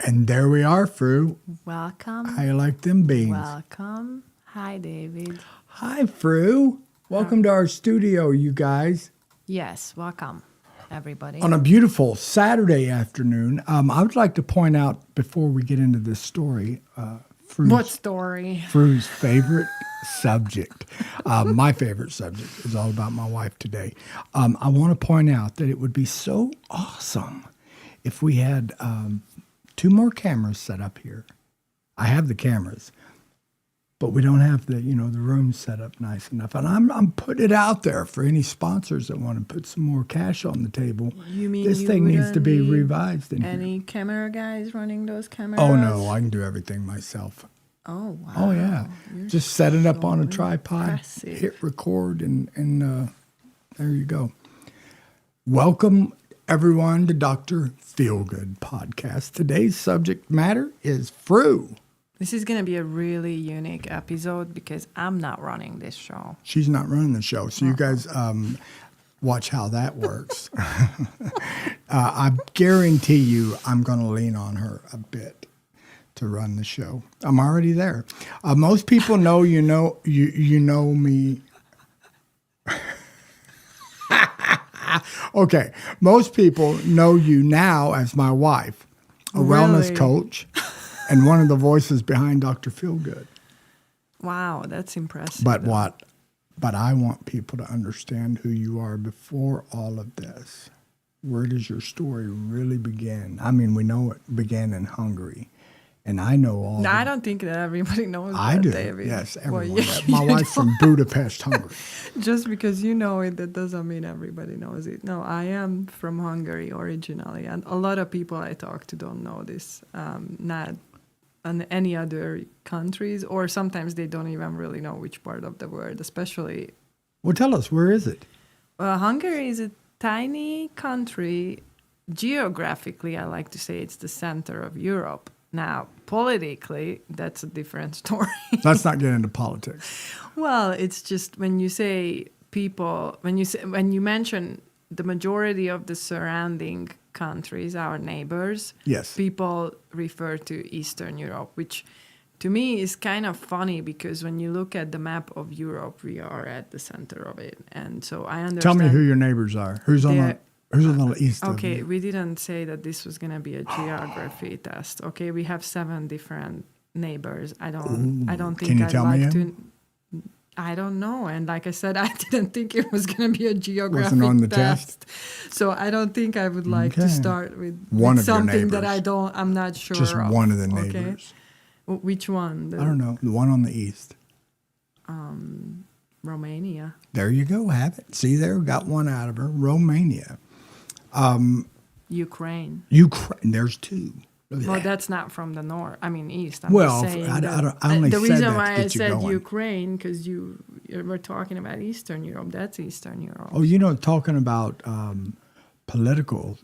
And there we are, Fru. Welcome. How you like them beans? Welcome. Hi, David. Hi, Fru. Welcome to our studio, you guys. Yes, welcome, everybody. On a beautiful Saturday afternoon, I would like to point out before we get into this story, What story? Fru's favorite subject. My favorite subject is all about my wife today. I want to point out that it would be so awesome if we had 2 more cameras set up here. I have the cameras, but we don't have the room set up nice enough. And I'm putting it out there for any sponsors that want to put some more cash on the table. You mean this you thing needs to be wouldn't need revised in here. Any camera guys running those cameras? Oh no, I can do everything myself. Oh wow. Oh yeah, You're just set it up so on a tripod, impressive. hit record, and there you go. Welcome everyone to Dr. PhilGood podcast. Today's subject matter is Fru. This is going to be a really unique episode because I'm not running this show. She's not running the show, so you guys watch how that works. I guarantee you I'm going to lean on her a bit to run the show. I'm already there. Most people know you know me. Okay, most people know you now as my wife, a wellness coach, and one of the voices behind Dr. PhilGood. Wow, that's impressive. But I want people to understand who you are before all of this. Where does your story really begin? I mean, we know it began in Hungary. And I know all. No, I don't think that everybody knows I that, do. David. Yes, everyone. Well, yeah, My wife's from Budapest, Hungary. Just because you know it, that doesn't mean everybody knows it. No, I am from Hungary originally, and a lot of people I talk to don't know this. Not in any other countries, or sometimes they don't even really know which part of the world, especially. Well, tell us, where is it? Hungary is a tiny country. Geographically, I like to say it's the center of Europe. Now, politically, that's a different story. Let's not get into politics. Well, it's just when you say people, when you mention the majority of the surrounding countries, our neighbors, Yes. people refer to Eastern Europe, which to me is kind of funny because when you look at the map of Europe, we are at the center of it. And so I understand. Tell me who your neighbors are. Who's on the east of Okay, you? we didn't say that this was going to be a geography test. Okay, we have 7 different neighbors. I don't think Can you I'd tell like me to. I don't know, and like I said, I didn't think it was going to be a geographic Wasn't on the test. So I don't think I would like to start with One of your something that neighbors. I'm not sure Just of. one of the Okay? neighbors. Which one? I don't know. The one on the east. Romania. There you go. Have it. See there? Got one out of her. Romania. Ukraine. Ukraine. There's 2. Look at Well, that. that's not from the north. I mean, east. I'm Well, just saying I that- only the said reason that to why I get you said going. Ukraine because you were talking about Eastern Europe. That's Eastern Europe. Oh, talking about political.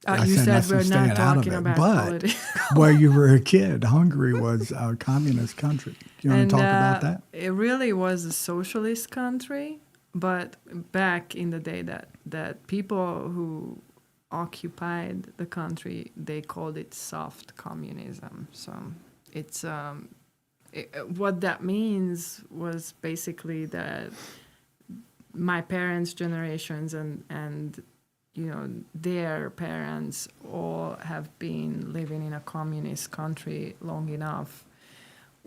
I You said that's we're some not staying out of talking it, about but politics. where you were a kid, Hungary was a communist country. You want to talk about that? It really was a socialist country, but back in the day that people who occupied the country, they called it soft communism. So it's what that means was basically that my parents' generations and their parents all have been living in a communist country long enough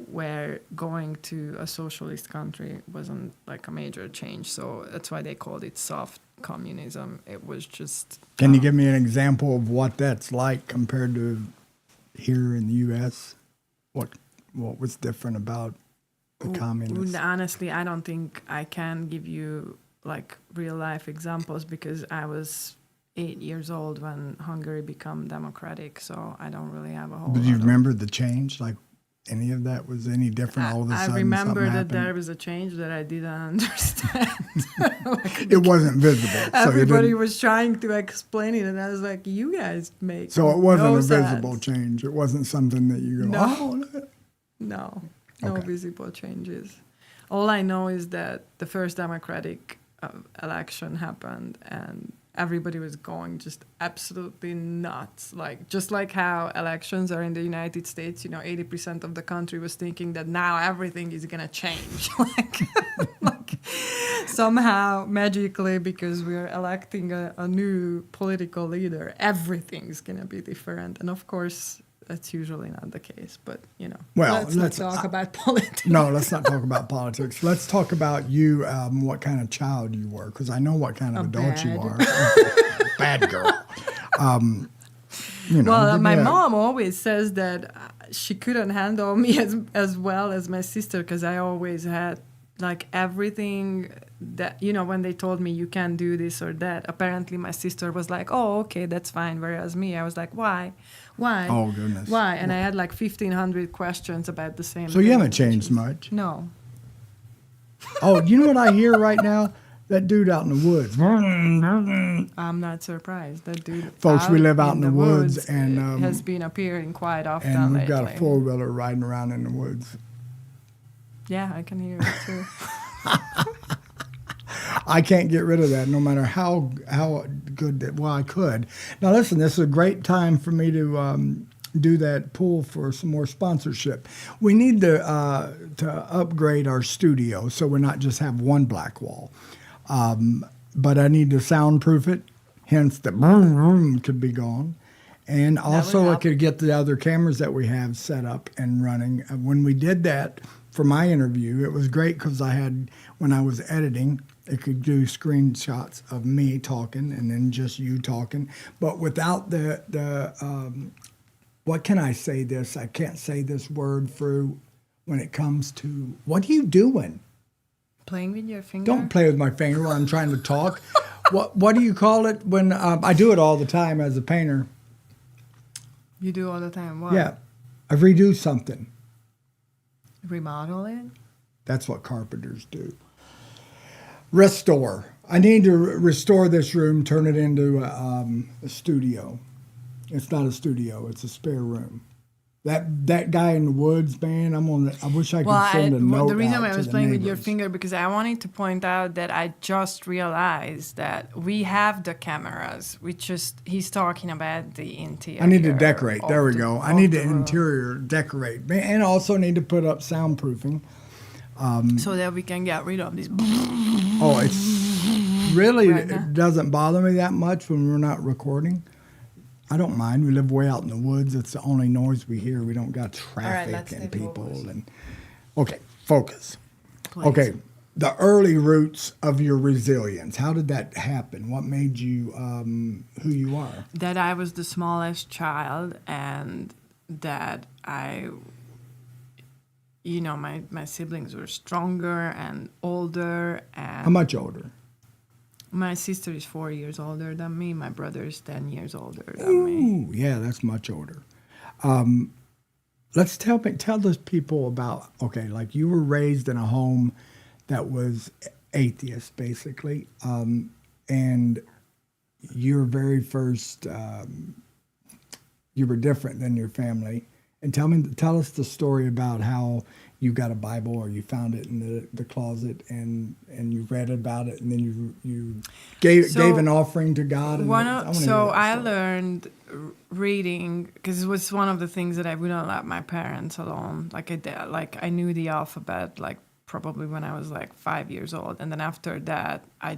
where going to a socialist country wasn't like a major change. So that's why they called it soft communism. It was just... Can you give me an example of what that's like compared to here in the U.S.? What was different about the communists? Honestly, I don't think I can give you like real life examples because I was 8 years old when Hungary became democratic, so I don't really have a whole But do you lot remember the change? Like any of that was any different all of a sudden? I remember something that happened? there was a change that I didn't understand. It wasn't visible. So Everybody was trying to explain it, and I was like, "You guys make So it wasn't no a visible sense." change. It wasn't something that you go, No. oh. No Okay. visible changes. All I know is that the first democratic election happened, and everybody was going just absolutely nuts. Like, just like how elections are in the United States, 80% of the country was thinking that now everything is going to change. like somehow, magically, because we're electing a new political leader, everything's going to be different. And of course, that's usually not the case, but Well, let's not talk about politics. No, let's not talk about politics. Let's talk about you, what kind of child you were, because I know what kind of adult you are. Bad girl. Well, my mom always says that she couldn't handle me as well as my sister, because I always had like everything that, when they told me you can't do this or that, apparently my sister was like, oh, okay, that's fine. Whereas me, I was like, why? Oh, goodness. Why? And I had like 1,500 questions about the same So thing. you haven't changed much. No. Oh, you know what I hear right now? That dude out in the woods. I'm not surprised. That dude, Folks, we live out in the woods, and has been appearing quite often and we've lately. got a four-wheeler riding around in the woods. Yeah, I can hear it too. I can't get rid of that, no matter how good that. Well, I could. Now, listen, this is a great time for me to do that pull for some more sponsorship. We need to upgrade our studio so we're not just have one black wall. But I need to soundproof it. Hence, the boom boom could be gone. And also, I could get the other cameras that we have set up and running. When we did that for my interview, it was great because when I was editing, it could do screenshots of me talking and then just you talking. But without what can I say this? I can't say this word through when it comes to, what are you doing? Playing with your finger? Don't play with my finger while I'm trying to talk. What do you call it when, I do it all the time as a painter. You do all the time. What? Yeah. I redo something. Remodel it? That's what carpenters do. Restore. I need to restore this room, turn it into a studio. It's not a studio. It's a spare room. That guy in the woods, man, I wish I could send a note. The reason out why I was to the playing with your neighbors. finger, because I wanted to point out that I just realized that we have the cameras. He's talking about the interior. I need to decorate. There we go. I need to room. interior decorate. And also need to put up soundproofing. So that we can get rid of these. Oh, it's really, it doesn't bother me that much when we're not recording. I don't mind. We live way out in the woods. It's the only noise we hear. We don't got traffic and people. Okay, focus. Please. Okay, the early roots of your resilience. How did that happen? What made you who you are? That I was the smallest child, and that my siblings were stronger and older. And How much older? my sister is 4 years older than me. My brother is 10 years older than me. Ooh, yeah, that's much older. Let's tell those people about, like you were raised in a home that was atheist, basically, and your very first, you were different than your family. And tell us the story about how you got a Bible or you found it in the closet and you read about it and then you gave an offering to God. I learned reading because it was one of the things that I wouldn't let my parents alone. I knew the alphabet probably when I was 5 years old, and then after that I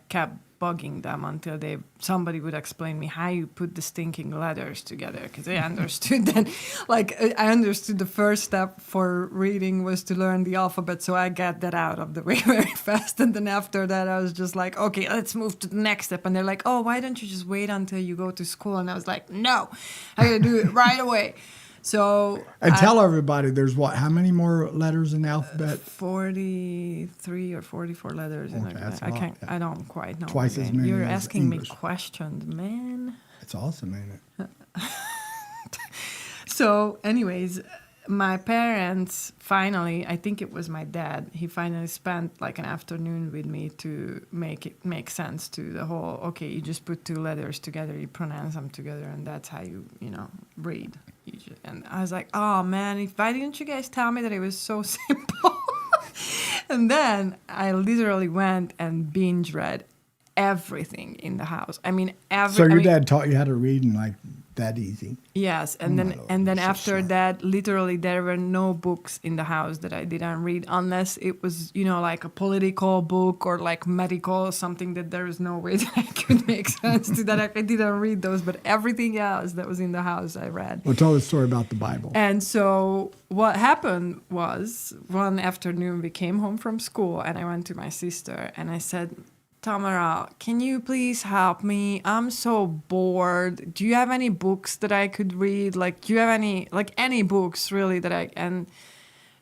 kept bugging them until somebody would explain me how you put the stinking letters together, because I understood that I understood the first step for reading was to learn the alphabet, so I got that out of the way very fast, and then after that I was just like, okay, let's move to the next step, and they're like, oh, why don't you just wait until you go to school? And I was like, no, I gotta do it right away. So tell everybody there's how many more letters in the alphabet? 43 or 44 letters. I don't quite know. Twice as many. You're as asking English. me questions, man. It's awesome, ain't it? So, anyways, my parents finally, I think it was my dad, he finally spent an afternoon with me to make it make sense to the whole, okay, you just put two letters together, you pronounce them together, and that's how you read. And I was like, oh man, why didn't you guys tell me that it was so simple? And then I literally went and binge read everything in the house. I mean, So your dad taught you how to read and like that easy. Yes, and my then Lord, and then you're so after smart. that, literally there were no books in the house that I didn't read, unless it was, you know, like a political book or like medical or something that there is no way that I could make sense to that. I didn't read those, but everything else that was in the house I read. Well, tell the story about the Bible. And so what happened was one afternoon we came home from school and I went to my sister and I said, Tamara, can you please help me? I'm so bored. Do you have any books that I could read? Like, do you have any books really that and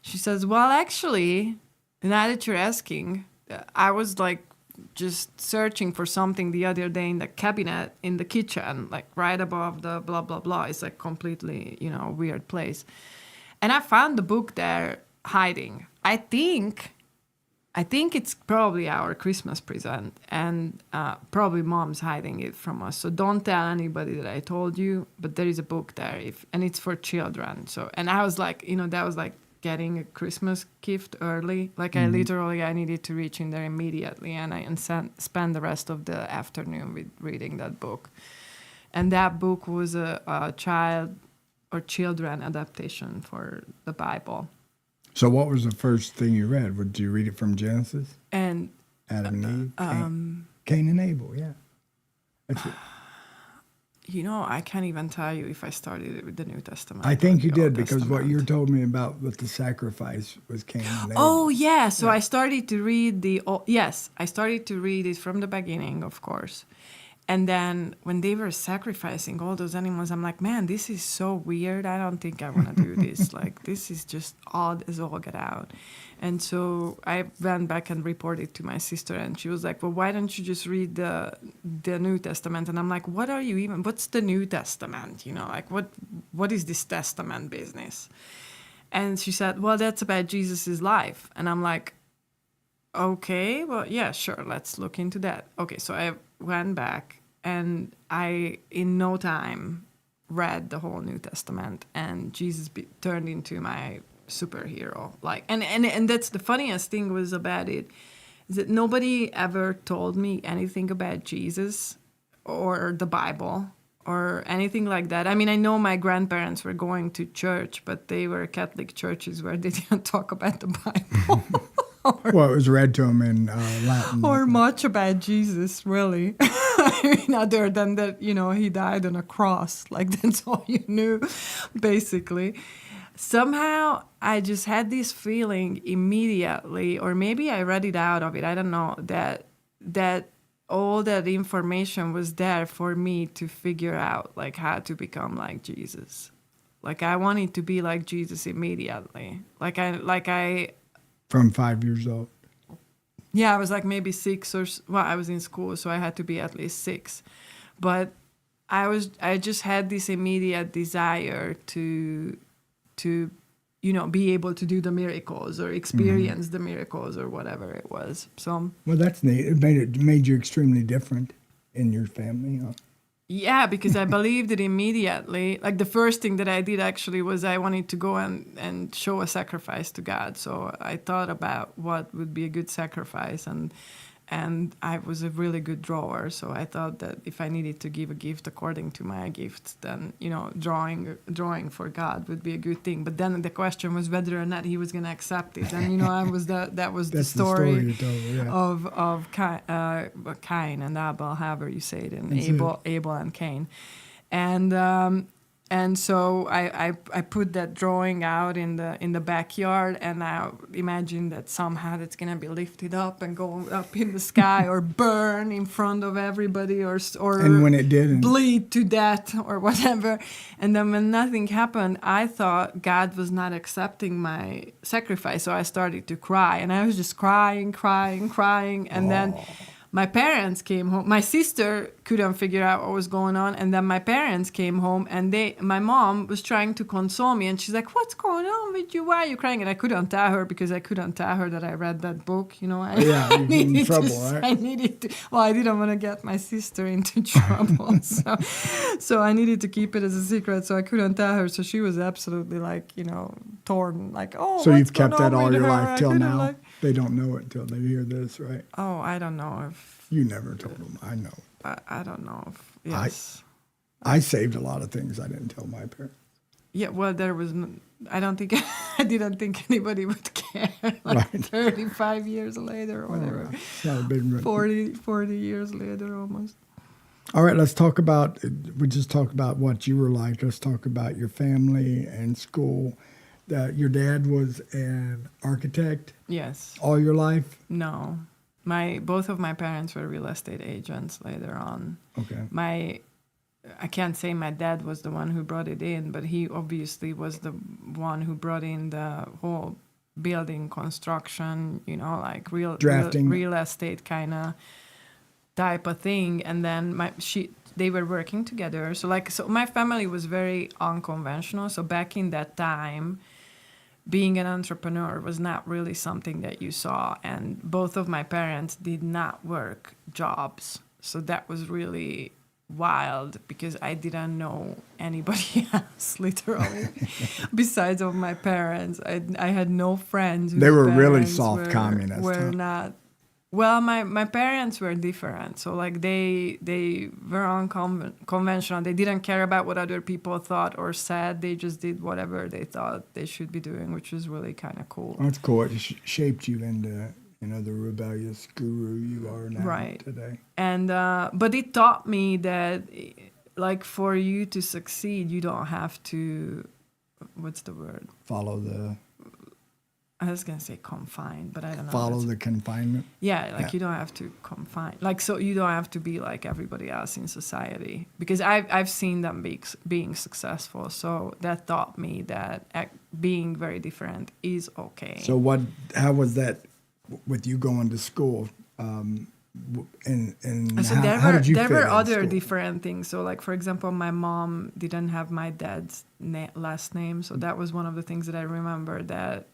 she says, well, actually, now that you're asking, I was like just searching for something the other day in the cabinet in the kitchen, like right above the blah, blah, blah. It's like completely, you know, weird place. And I found the book there hiding. I think it's probably our Christmas present, and probably mom's hiding it from us. So don't tell anybody that I told you, but there is a book there, and it's for children. So, and I was like, you know, that was like getting a Christmas gift early. Like I needed to reach in there immediately, and I spent the rest of the afternoon with reading that book. And that book was a child or children adaptation for the Bible. So what was the first thing you read? Did you read it from Genesis? And Adam and Eve? Cain and Abel, yeah. That's it. you know, I can't even tell you if I started it with the New Testament. I think or you the Old did, because what Testament. you told me about with the sacrifice was Cain and Abel. Oh, yeah. So I started to read I started to read it from the beginning, of course. And then when they were sacrificing all those animals, I'm like, man, this is so weird. I don't think I want to do this. Like, this is just odd as all get out. And so I went back and reported to my sister, and she was like, well, why don't you just read the New Testament? And I'm like, what's the New Testament? You know, like, what is this testament business? And she said, well, that's about Jesus's life. And I'm like, okay, well, yeah, sure, let's look into that. Okay, so I went back, and I, in no time, read the whole New Testament, and Jesus turned into my superhero. Like, and that's the funniest thing was about it, is that nobody ever told me anything about Jesus or the Bible or anything like that. I mean, I know my grandparents were going to church, but they were Catholic churches where they didn't talk about the Bible. Well, it was read to him in Latin. Or much about Jesus, really. I mean, other than that, you know, he died on a cross. Like, that's all you knew, basically. Somehow, I just had this feeling immediately, or maybe I read it out of it, I don't know, that all that information was there for me to figure out, like, how to become like Jesus. Like, I wanted to be like Jesus immediately. From 5 years old. Yeah, I was like maybe 6 I was in school, so I had to be at least 6. But I just had this immediate desire to you know, be able to do the miracles or experience the miracles or whatever it was. So Well, that's neat. It made you extremely different in your family, huh? yeah, because I believed it immediately. Like the first thing that I did actually was I wanted to go and show a sacrifice to God. So I thought about what would be a good sacrifice, and I was a really good drawer. So I thought that if I needed to give a gift according to my gifts, then, you know, drawing for God would be a good thing. But then the question was whether or not he was going to accept it. And, you know, that was the story you told, yeah. of Cain and Abel, however you say it, and That's Abel and Cain. And so I put that drawing out in the backyard, and I imagine that somehow that's gonna be lifted up and go up in the sky or burn in front of everybody, or And when it did, bleed to death or whatever. And then when nothing happened, I thought God was not accepting my sacrifice, so I started to cry, and I was just crying, and then my parents came home. My sister couldn't figure out what was going on, and then my parents came home, and my mom was trying to console me, and she's like, "What's going on with you? Why are you crying?" And I couldn't tell her, because I couldn't tell her that I read that book. You know, yeah, you're in trouble, right? I needed to. Well, I didn't want to get my sister into trouble, so I needed to keep it as a secret. So I couldn't tell her. So she was absolutely like, you know, torn. Like, oh, So what's you've kept going on that all with your her? life till I didn't now? like- They don't know it until they hear this, right? Oh, I don't know if You never told them. I know. I don't know if yes. I saved a lot of things I didn't tell my parents. Yeah, well, there was. I don't think I didn't think anybody would care. Like Right. 35 years later or whatever. It's not a big 40 years later almost. All right, let's talk about, we just talked about what you were like. Let's talk about your family and school. Your dad was an architect Yes. all your life? No. Both of my parents were real estate agents later on. Okay. I can't say my dad was the one who brought it in, but he obviously was the one who brought in the whole building construction, like real estate kind of type of thing. And then they were working together. So my family was very unconventional. So back in that time, being an entrepreneur was not really something that you saw. And both of my parents did not work jobs. So that was really wild because I didn't know anybody else, literally, besides of my parents. I had no friends. They were really parents soft communists. Were Huh? not. Well, my parents were different. So they were unconventional. They didn't care about what other people thought or said. They just did whatever they thought they should be doing, which was really kind of cool. That's cool. It shaped you into the rebellious guru you are now right. today. And but it taught me that, like, for you to succeed, you don't have to. What's the word? I was gonna say confine, but I don't know. Follow the confinement. Yeah, you don't have to confine. So you don't have to be like everybody else in society, because I've seen them being successful. So that taught me that being very different is okay. So how was that with you going to school? And so how did you there fit were in other school? different things. So, like, for example, my mom didn't have my dad's last name, so that was one of the things that I remember that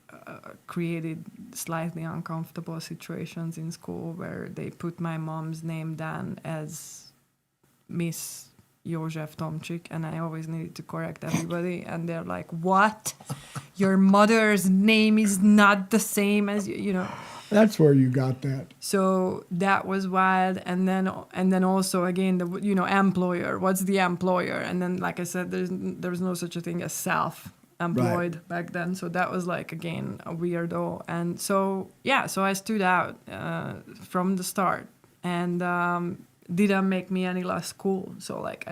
created slightly uncomfortable situations in school, where they put my mom's name down as Miss József Tomczyk, and I always needed to correct everybody, and they're like, "What? Your mother's name is not the same as you." That's where you got that. So that was wild. And then also, again, the employer. What's the employer? And then, like I said, there was no such a thing as self-employed back then. So that was, like, again, a weirdo. And so I stood out from the start, and didn't make me any less cool. So, like,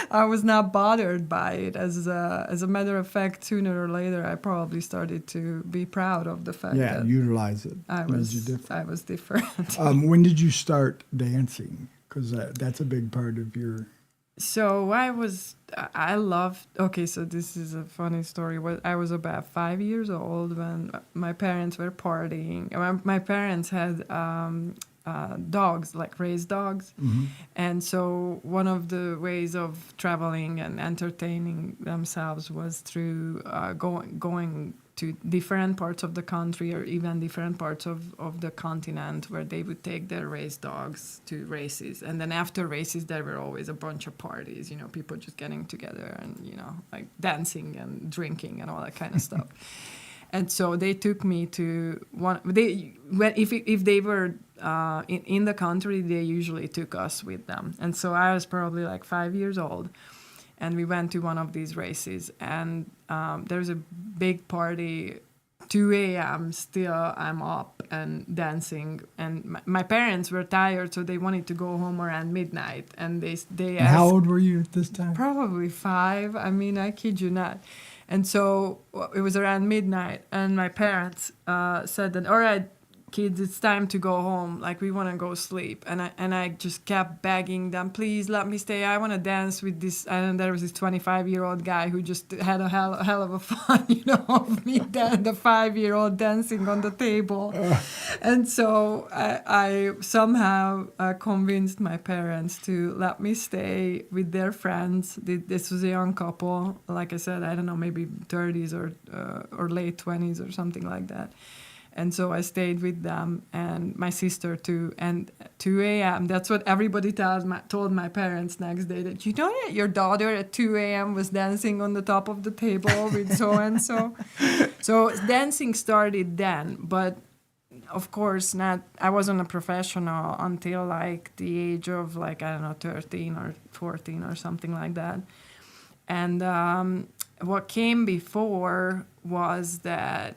I was not bothered by it. As a matter of fact, sooner or later, I probably started to be proud of the fact that utilize it. I was different. When did you start dancing? Because that's a big part of your. So I loved. Okay, so this is a funny story. I was about 5 years old when my parents were partying. My parents had dogs, like raised dogs. Mm-hmm. And so one of the ways of traveling and entertaining themselves was through going to different parts of the country, or even different parts of the continent, where they would take their raised dogs to races. And then after races, there were always a bunch of parties, people just getting together and, like dancing and drinking and all that kind of stuff. And so they took me to if they were in the country, they usually took us with them. And so I was probably like 5 years old, and we went to one of these races, and there's a big party, 2 a.m. still I'm up and dancing, and my parents were tired, so they wanted to go home around midnight, and they asked, how old were you at this time? Probably 5. I mean, I kid you not. And so it was around midnight, and my parents said that, "All right, kids, it's time to go home. Like, we want to go sleep." And I just kept begging them, "Please let me stay. I want to dance with this." And there was this 25-year-old guy who just had a hell of a fun, of me, the 5-year-old dancing on the table. And so I somehow convinced my parents to let me stay with their friends. This was a young couple. Like I said, I don't know, maybe 30s or late 20s or something like that. And so I stayed with them and my sister too. And 2 a.m., that's what everybody told my parents next day, that you know that your daughter at 2 a.m. was dancing on the top of the table with so-and-so. So dancing started then, but of course not. I wasn't a professional until like the age of like, I don't know, 13 or 14 or something like that. And what came before was that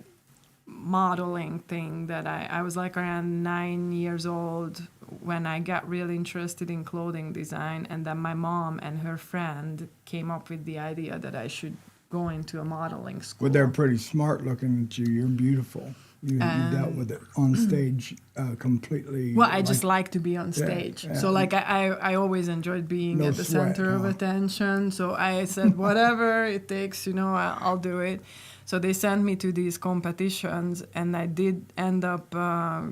modeling thing that I was like around 9 years old when I got really interested in clothing design, and then my mom and her friend came up with the idea that I should go into a modeling school. Well, they're pretty smart looking at you. You're beautiful. You dealt with it on stage completely. Well, I just like to be on stage. Yeah. So like I always enjoyed being No at the sweat, center of attention. So I said, whatever it takes, I'll do it. So they sent me to these competitions, and I did end up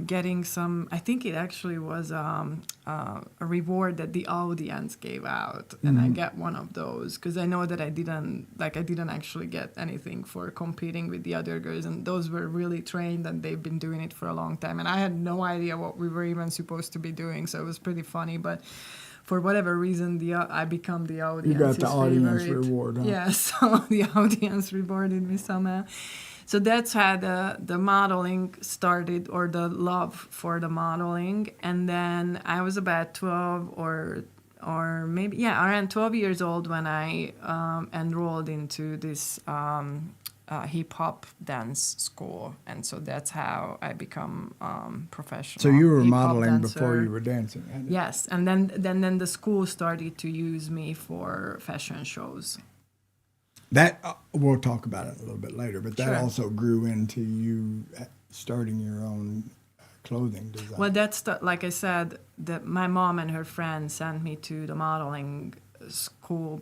getting some. I think it actually was a reward that the audience gave out, and I got one of those because I know that I didn't actually get anything for competing with the other girls, and those were really trained and they've been doing it for a long time, and I had no idea what we were even supposed to be doing. So it was pretty funny, but. For whatever reason, I become the audience. You got the audience favorite. reward, huh? Yeah, so the audience rewarded me somehow. So that's how the modeling started, or the love for the modeling. And then I was about 12 or maybe, around 12 years old when I enrolled into this hip-hop dance school. And so that's how I become professional. So you were hip-hop modeling dancer. before you were dancing, hadn't you? Yes, and then the school started to use me for fashion shows. That we'll talk about it a little bit later, but that Sure. also grew into you starting your own clothing design. Well, like I said, that my mom and her friend sent me to the modeling school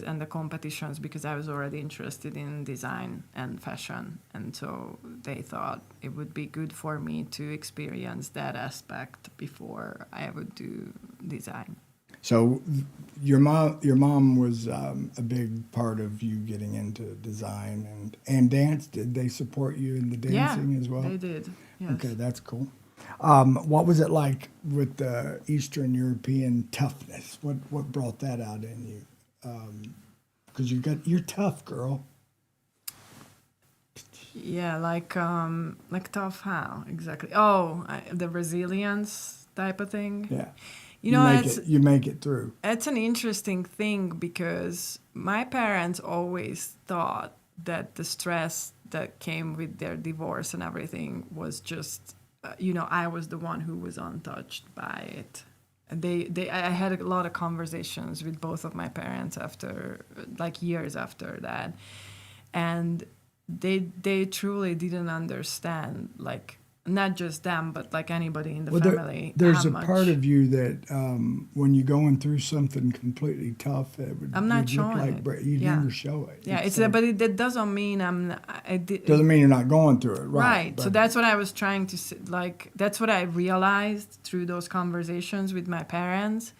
and the competitions because I was already interested in design and fashion, and so they thought it would be good for me to experience that aspect before I would do design. So your mom was a big part of you getting into design and dance. Did they support you in the dancing as well? They did. Yes. Okay, that's cool. What was it like with the Eastern European toughness? What brought that out in you? Because you're tough, girl. Yeah, like tough how exactly? Oh, the resilience type of thing. Yeah. You make it through. It's an interesting thing because my parents always thought that the stress that came with their divorce and everything was just, I was the one who was untouched by it. And I had a lot of conversations with both of my parents after, like years after that, and they truly didn't understand, like. Not just them, but like anybody in the family. There's a part of you that when you're going through something completely tough, I'm not showing like it. You never show it. Yeah, but that doesn't mean doesn't mean you're not going through it, right? So that's what I was trying to say. Like that's what I realized through those conversations with my parents,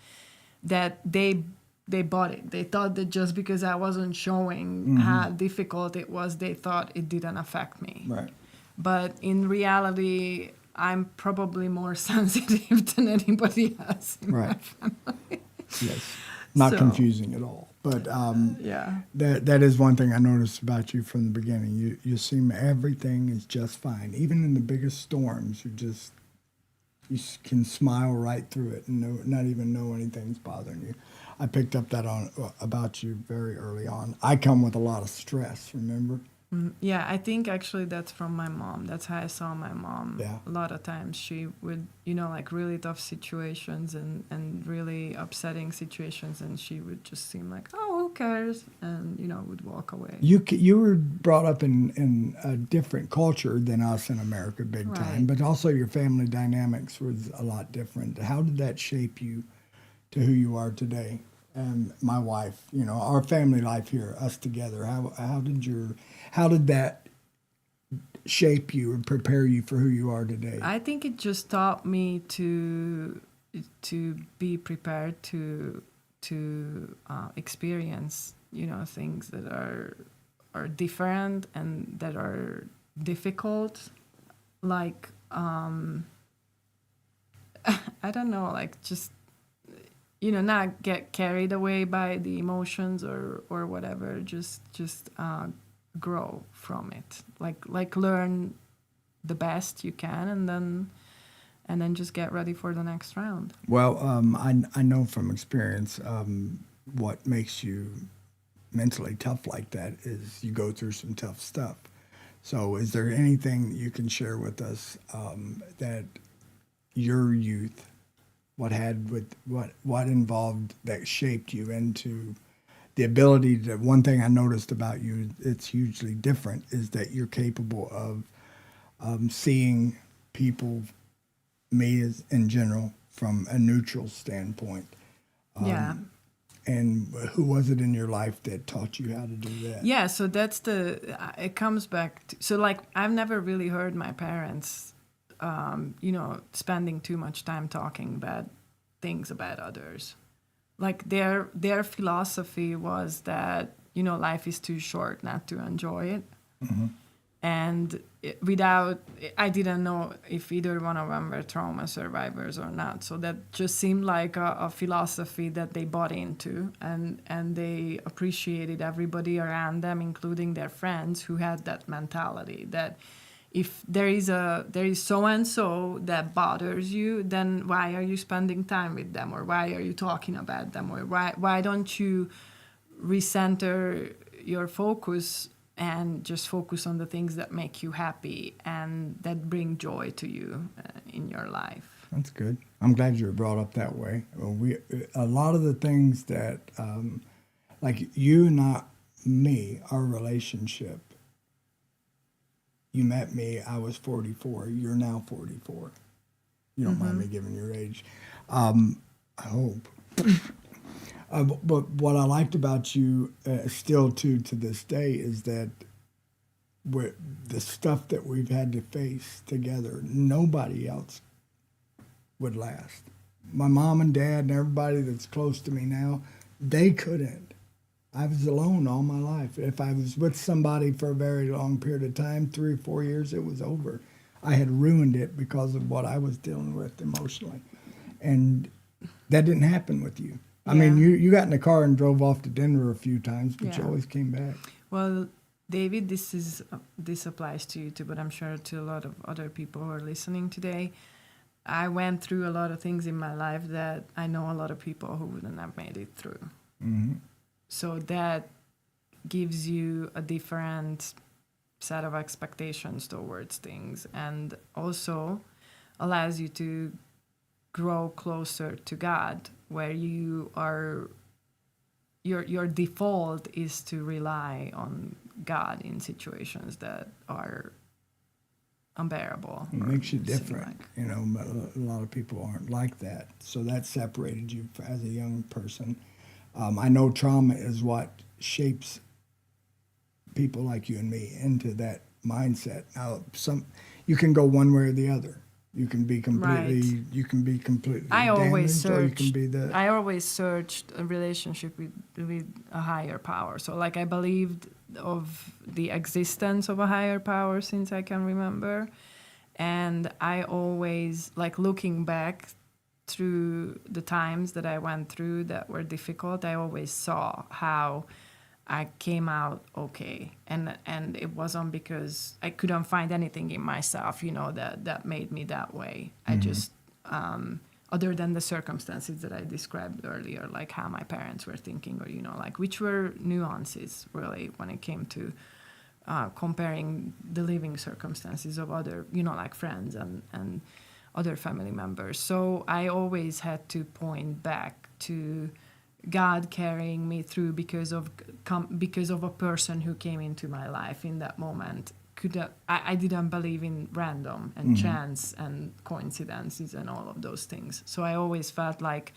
that they bought it. They thought that just because I wasn't showing how difficult it was, they thought it didn't affect me. Right. But in reality, I'm probably more sensitive than anybody else in my family. Yes. Not confusing at all. But that is one thing I noticed about you from the beginning. You seem everything is just fine. Even in the biggest storms, you can smile right through it and not even know anything's bothering you. I picked up that about you very early on. I come with a lot of stress, remember? Yeah, I think actually that's from my mom. That's how I saw my mom. Yeah. A lot of times she would, like really tough situations and really upsetting situations, and she would just seem like, oh, who cares? And, would walk away. You were brought up in a different culture than us in America big time, but also your family dynamics was a lot different. How did that shape you to who you are today? And my wife, our family life here, us together, how did that shape you and prepare you for who you are today? I think it just taught me to be prepared to experience, things that are different and that are difficult. like I don't know, like just not get carried away by the emotions or whatever. Just grow from it. Like learn the best you can, and then just get ready for the next round. Well, I know from experience what makes you mentally tough like that is you go through some tough stuff. So, is there anything that you can share with us that your youth, what involved that shaped you into the ability to? One thing I noticed about you, it's hugely different, is that you're capable of seeing people, me as in general, from a neutral standpoint. Yeah. And who was it in your life that taught you how to do that? Yeah, so that's it comes back to, so like I've never really heard my parents, spending too much time talking bad things about others. Like their philosophy was that, life is too short not to enjoy it. Mm-hmm. And I didn't know if either one of them were trauma survivors or not. So that just seemed like a philosophy that they bought into, and they appreciated everybody around them, including their friends who had that mentality that if there is so and so that bothers you, then why are you spending time with them, or why are you talking about them, or why don't you recenter your focus and just focus on the things that make you happy and that bring joy to you in your life. That's good. I'm glad you were brought up that way. Well, a lot of the things that, like you and me, our relationship. You met me. I was 44. You're now 44. You don't mind me giving your age. I hope. But what I liked about you, still to this day, is that the stuff that we've had to face together, nobody else would last. My mom and dad and everybody that's close to me now, they couldn't. I was alone all my life. If I was with somebody for a very long period of time, 3 or 4 years, it was over. I had ruined it because of what I was dealing with emotionally. And that didn't happen with you. I mean, you got in the car and drove off to Denver a few times, but you always came back. Well, David, this applies to you too, but I'm sure to a lot of other people who are listening today. I went through a lot of things in my life that I know a lot of people who wouldn't have made it through. Mm-hmm. So that gives you a different set of expectations towards things, and also allows you to grow closer to God, where you are, your default is to rely on God in situations that are unbearable. It makes you different, but a lot of people aren't like that. So that separated you as a young person. I know trauma is what shapes people like you and me into that mindset. Now, you can go one way or the other. You can be completely, I always damaged, or you can be the. I always searched a relationship with a higher power. So, like, I believed of the existence of a higher power since I can remember, and I always, like, looking back through the times that I went through that were difficult, I always saw how I came out okay, and it wasn't because I couldn't find anything in myself, that made me that way. Mm-hmm. I just, other than the circumstances that I described earlier, like how my parents were thinking, or which were nuances really when it came to comparing the living circumstances of other, like friends and other family members. So I always had to point back to God carrying me through because of a person who came into my life in that moment. I didn't believe in random and chance and coincidences and all of those things. So I always felt like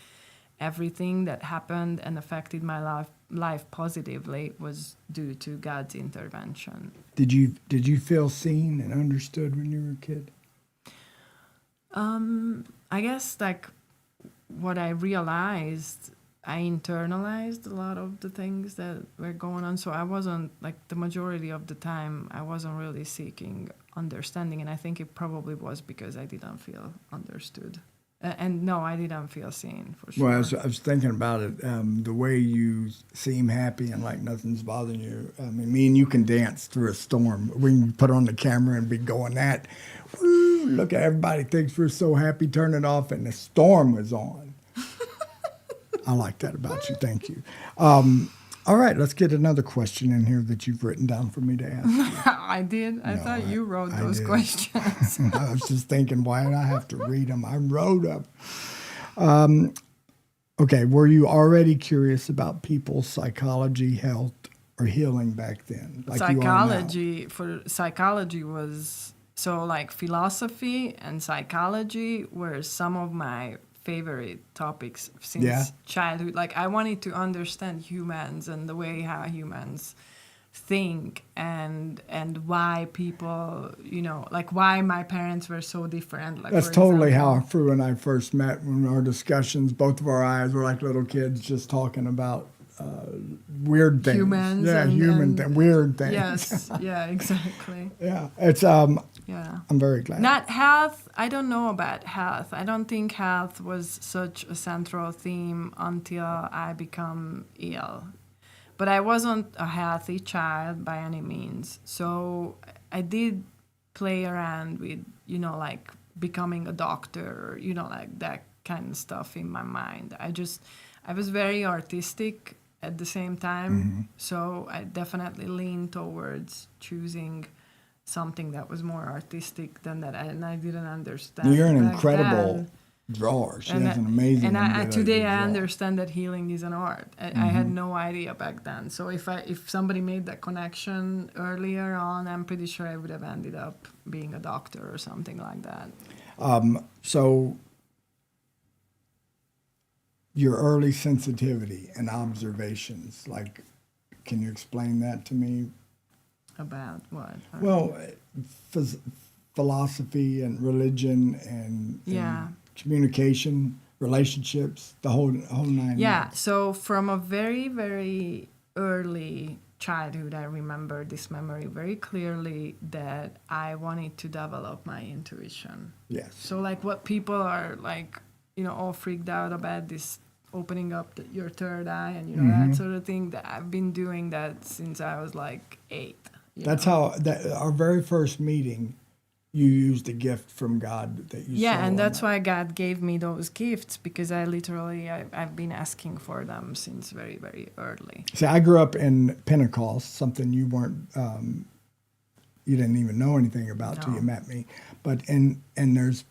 everything that happened and affected my life positively was due to God's intervention. Did you feel seen and understood when you were a kid? I guess what I realized, I internalized a lot of the things that were going on. So I wasn't, the majority of the time, I wasn't really seeking understanding. And I think it probably was because I didn't feel understood. And no, I didn't feel seen, for sure. Well, I was thinking about it. The way you seem happy and like nothing's bothering you. I mean, me and you can dance through a storm. We can put on the camera and be going that. Woo, look at everybody thinks we're so happy. Turn it off, and the storm was on. I like that about you. Thank you. All right, let's get another question in here that you've written down for me to ask you. I did. I No, thought you wrote I those did. questions. I was just thinking, why did I have to read them? I wrote them. Okay, were you already curious about people's psychology, health, or healing back then? Like you are now? Psychology was so like philosophy and psychology were some of my favorite topics since Yeah. childhood. Like I wanted to understand humans and the way how humans think and why people, like why my parents were so different. Like That's for totally example. how Fru and I first met. When our discussions, both of our eyes were like little kids just talking about weird things. Humans Yeah, and weird things. Yes, yeah, exactly. Yeah, it's Yeah. I'm very glad. Not health. I don't know about health. I don't think health was such a central theme until I become ill. But I wasn't a healthy child by any means. So I did play around with, like becoming a doctor, like that kind of stuff in my mind. I was very artistic at the same time. Mm-hmm. So I definitely leaned towards choosing something that was more artistic than that, and I didn't understand. You're an back incredible then. drawer. She And has an amazing and ability today to I draw. understand that healing is an art. I had no idea back then. So if somebody made that connection earlier on, I'm pretty sure I would have ended up being a doctor or something like that. So your early sensitivity and observations, like, can you explain that to me? About what? Well, philosophy and religion and Yeah. communication, relationships, the whole nine. Yeah, yards. so from a very, very early childhood, I remember this memory very clearly that I wanted to develop my intuition. Yes. So like what people are like, all freaked out about this opening up your third eye and, that sort of thing, that I've been doing that since I was like 8. That's how our very first meeting, you used a gift from God that you saw. Yeah, and on that's that. why God gave me those gifts, because I've been asking for them since very, very early. See, I grew up in Pentecost, something you weren't, you didn't even know anything about till you met me. But and there's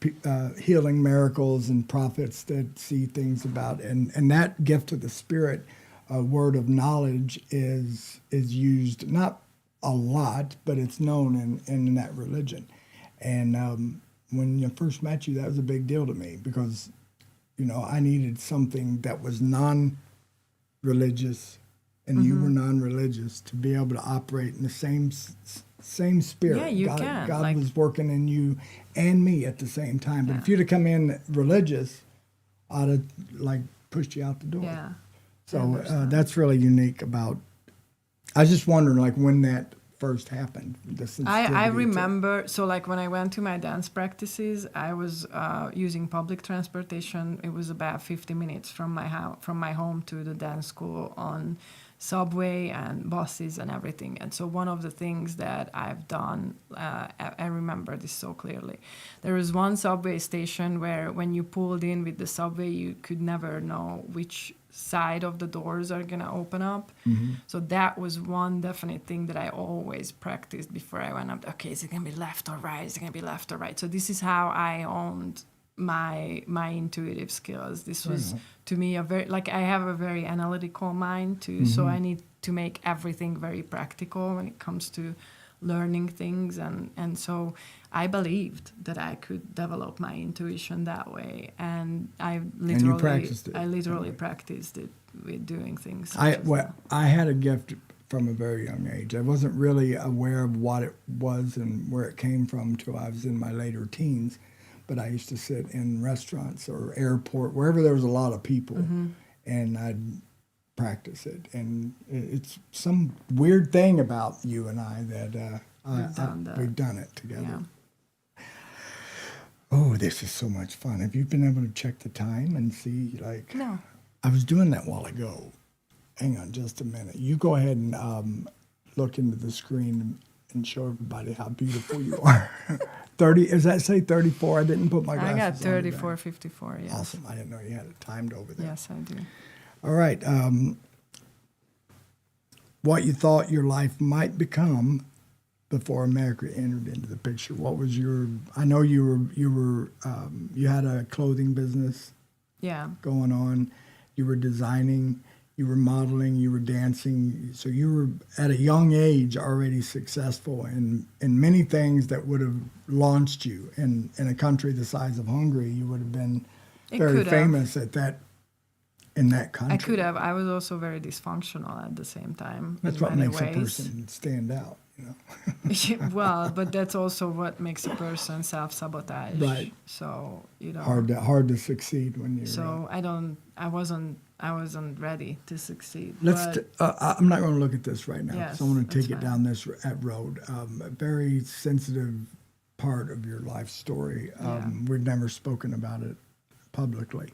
healing miracles and prophets that see things about, and that gift of the Spirit, word of knowledge is used not a lot, but it's known in that religion. And when I first met you, that was a big deal to me because, I needed something that was non-religious, and you were non-religious to be able to operate in the same spirit. Yeah, you God, can. God Like, was working in you and me at the same time. But if you'd have come in religious, I'd have pushed you out the door. yeah. So that's really unique about. I was just wondering, when that first happened. The sensitivity I to- remember, so like when I went to my dance practices, I was using public transportation. It was about 50 minutes from my home to the dance school on subway and buses and everything. And so one of the things that I've done, I remember this so clearly. There was one subway station where when you pulled in with the subway, you could never know which side of the doors are going to open up. So that was one definite thing that I always practiced before I went up. Okay, is it going to be left or right? Is it going to be left or right? So this is how I owned my intuitive skills. This was to me a very, I have a very analytical mind too, so I need to make everything very practical when it comes to learning things, and so I believed that I could develop my intuition that way, and I literally practiced it. practiced it with doing things such as that. I had a gift from a very young age. I wasn't really aware of what it was and where it came from till I was in my later teens. But I used to sit in restaurants or airport, wherever there was a lot of people, and I'd practice it. And it's some weird thing about you and I that We've done it together. Yeah. Oh, this is so much fun. Have you been able to check the time and see, like... No. I was doing that a while ago. Hang on just a minute. You go ahead and look into the screen and show everybody how beautiful you are. 30, does that say 34? I didn't put my glasses on. I got 34:54, yes. Awesome. I didn't know you had it timed over there. Yes, I do. All right. What you thought your life might become before America entered into the picture. What was your? I know you had a clothing business. Yeah. Going on. You were designing. You were modeling. You were dancing. So you were at a young age already successful in many things that would have launched you. In a country the size of Hungary, you would have been very famous at that. In that country. I could have. I was also very dysfunctional at the same time. That's what makes a person stand out, you know. Well, but that's also what makes a person self-sabotage. Right. So, you know. Hard to succeed when you're... So I wasn't ready to succeed. I'm not going to look at this right now. Yes, I want to take it fine. down this road. A very sensitive part of your life story. We've never spoken about it publicly.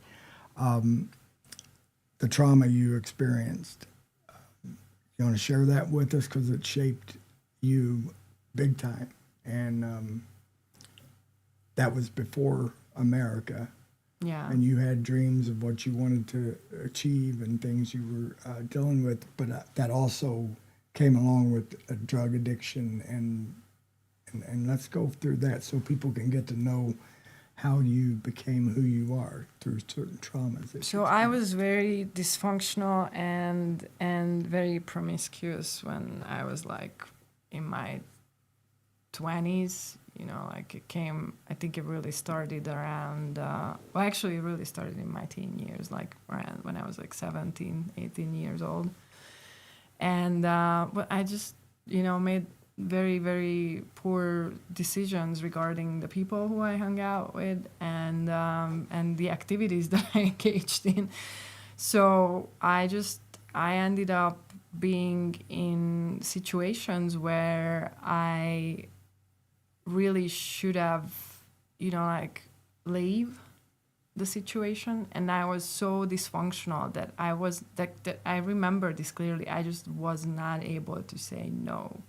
The trauma you experienced. You want to share that with us because it shaped you big time, and that was before America. Yeah. And you had dreams of what you wanted to achieve and things you were dealing with, but that also came along with a drug addiction, and let's go through that so people can get to know how you became who you are through certain traumas. So I was very dysfunctional and very promiscuous when I was like in my 20s. You know, like I think it really started around, actually it really started in my teen years, like around when I was like 17, 18 years old. And but I just, you know, made very, very poor decisions regarding the people who I hung out with and the activities that I engaged in. So I ended up being in situations where I really should have, you know, like leave the situation, and I was so dysfunctional that I remember this clearly. I just was not able to say no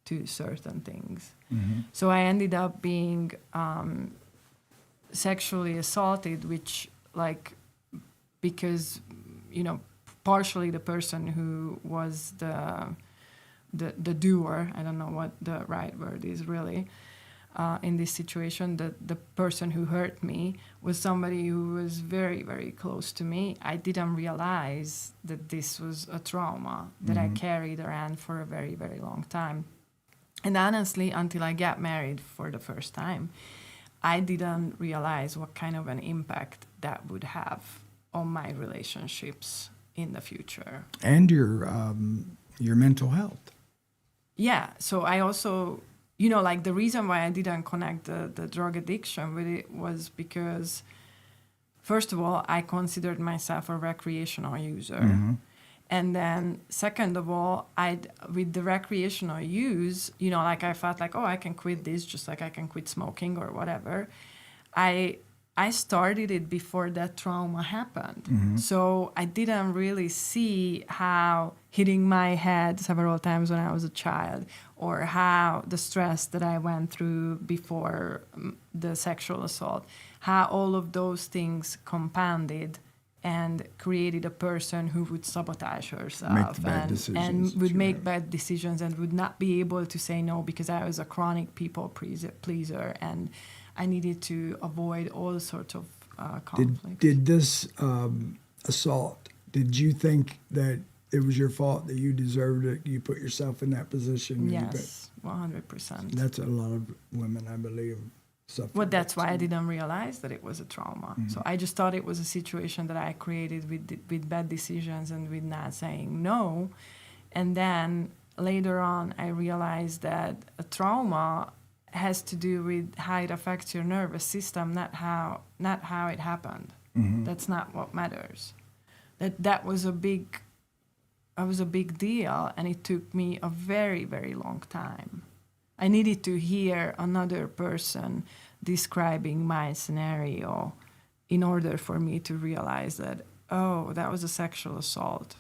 to certain things. Mm-hmm. So I ended up being sexually assaulted, which like, because, you know, partially the person who was the doer, I don't know what the right word is really, in this situation, the person who hurt me was somebody who was very, very close to me. I didn't realize that this was a trauma that I carried around for a very, very long time. And honestly, until I got married for the first time, I didn't realize what kind of an impact that would have on my relationships in the future. And your mental health. Yeah. So I also, you know, like the reason why I didn't connect the drug addiction with it was because, first of all, I considered myself a recreational user. Mm-hmm. And then second of all, with the recreational use, you know, like I felt like, oh, I can quit this just like I can quit smoking or whatever. I started it before that trauma happened. Mm-hmm. So I didn't really see how hitting my head several times when I was a child, or how the stress that I went through before the sexual assault, how all of those things compounded and created a person who would sabotage herself and would make bad decisions and would not be able to say no, because I was a chronic people pleaser and I needed to avoid all sorts of conflicts. Did this assault, did you think that it was your fault, that you deserved it, you put yourself in that position? Yes, 100%. That's a lot of women, I believe. Well, that's why I didn't realize that it was a trauma. Mm-hmm. So I just thought it was a situation that I created with bad decisions and with not saying no. And then later on, I realized that a trauma has to do with how it affects your nervous system, not how it happened. Mm-hmm. That's not what matters. That was a big deal, and it took me a very, very long time I needed to hear another person describing my scenario in order for me to realize that, oh, that was a sexual assault.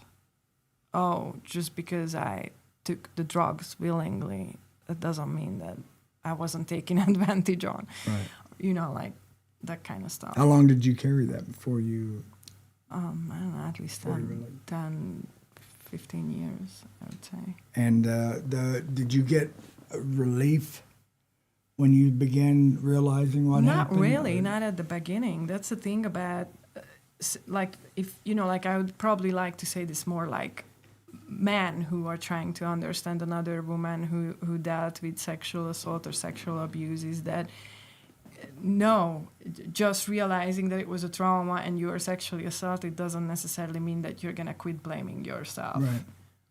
Oh, just because I took the drugs willingly, that doesn't mean that I wasn't taken advantage on. Right. You know, like that kind of stuff. How long did you carry that before you? I don't know, at least 10, 15 years, I would say. And did you get relief when you began realizing what happened? Not really, not at the beginning. That's the thing about, like, if, you know, like I would probably like to say this more like men who are trying to understand another woman who dealt with sexual assault or sexual abuse is that, no, just realizing that it was a trauma and you were sexually assaulted doesn't necessarily mean that you're going to quit blaming yourself. Right.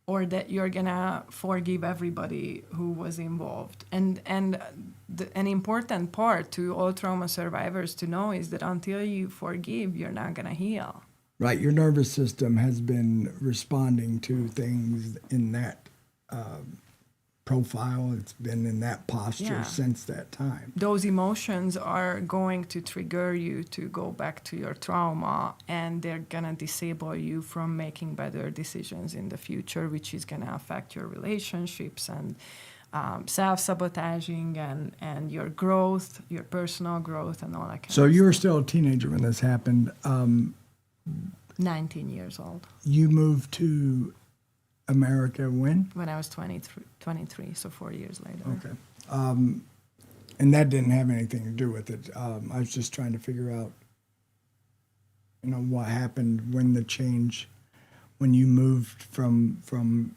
Or that you're going to forgive everybody who was involved. And an important part to all trauma survivors to know is that until you forgive, you're not going to heal. Right. Your nervous system has been responding to things in that profile. It's been in that posture since that time. Those emotions are going to trigger you to go back to your trauma, and they're going to disable you from making better decisions in the future, which is going to affect your relationships and self-sabotaging and your growth, your personal growth, and all that kind of stuff. So you were still a teenager when this happened. 19 years old. You moved to America when? When I was 23, so 4 years later. Okay. And that didn't have anything to do with it. I was just trying to figure out, you know, what happened when the change, when you moved from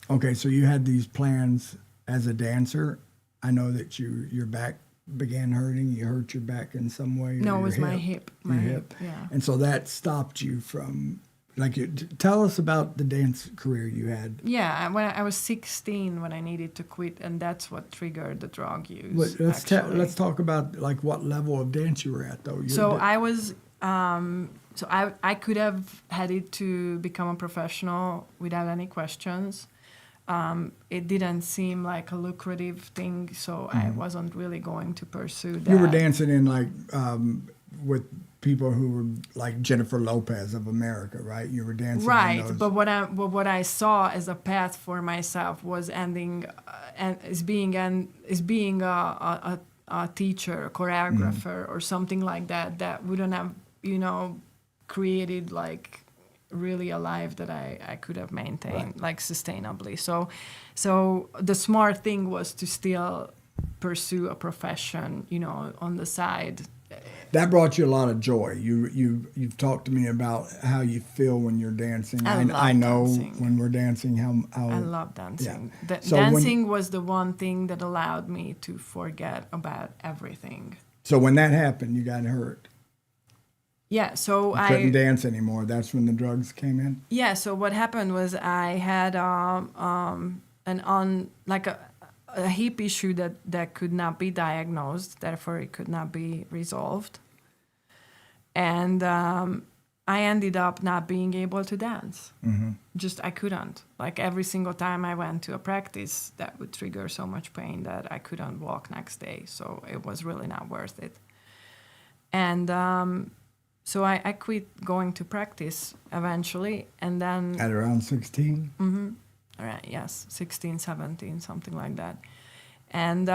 okay, so you had these plans as a dancer. I know that your back began hurting. You hurt your back in some way. No, it was my hip. My hip, yeah. And so that stopped you from, like, tell us about the dance career you had. Yeah, when I was 16 when I needed to quit, and that's what triggered the drug use. Let's talk about, like, what level of dance you were at, though. I was, I could have headed to become a professional without any questions. It didn't seem like a lucrative thing, so I wasn't really going to pursue that. You were dancing in, like, with people who were like Jennifer Lopez of America, right? You were dancing. Right, but what I saw as a path for myself was ending as being a teacher, a choreographer, or something like that. That wouldn't have, you know, created like really a life that I could have maintained like sustainably. So the smart thing was to still pursue a profession, you know, on the side. That brought you a lot of joy. You've talked to me about how you feel when you're dancing. I know dancing. When we're dancing how I love dancing. Yeah. Dancing was the one thing that allowed me to forget about everything. So when that happened, you got hurt. Yeah, so I couldn't dance anymore. That's when the drugs came in. Yeah, so what happened was I had a hip issue that could not be diagnosed, therefore it could not be resolved. And I ended up not being able to dance. Mm-hmm. Just I couldn't. Like every single time I went to a practice, that would trigger so much pain that I couldn't walk next day. So it was really not worth it. And so I quit going to practice eventually. And then at around 16? Mm-hmm. All right, yes, 16, 17, something like that. And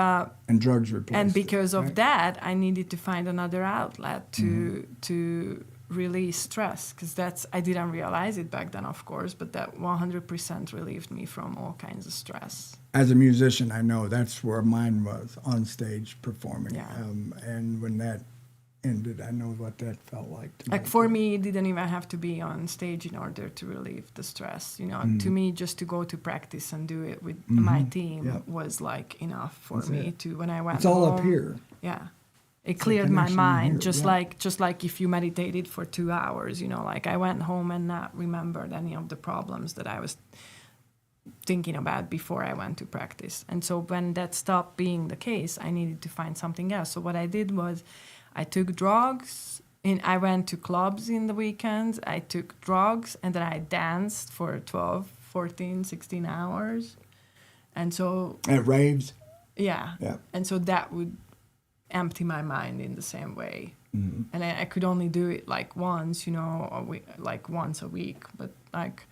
drugs replaced and because it, of right? that, I needed to find another outlet to release stress, because I didn't realize it back then, of course, but that 100% relieved me from all kinds of stress. As a musician, I know that's where mine was, on stage performing. Yeah. And when that ended, I know what that felt like. Like for me, it didn't even have to be on stage in order to relieve the stress. You know, to me, just to go to practice and do it with my team was like enough for me to, when I went It's all home, up here. Yeah. It cleared my mind, just like if you meditated for 2 hours, you know, like I went home and not remembered any of the problems that I was thinking about before I went to practice. And so when that stopped being the case, I needed to find something else. So what I did was I took drugs, and I went to clubs in the weekends. I took drugs, and then I danced for 12, 14, 16 hours. And so... At raves? Yeah. Yeah. And so that would empty my mind in the same way. Mm-hmm. And I could only do it like once, like once a week. But like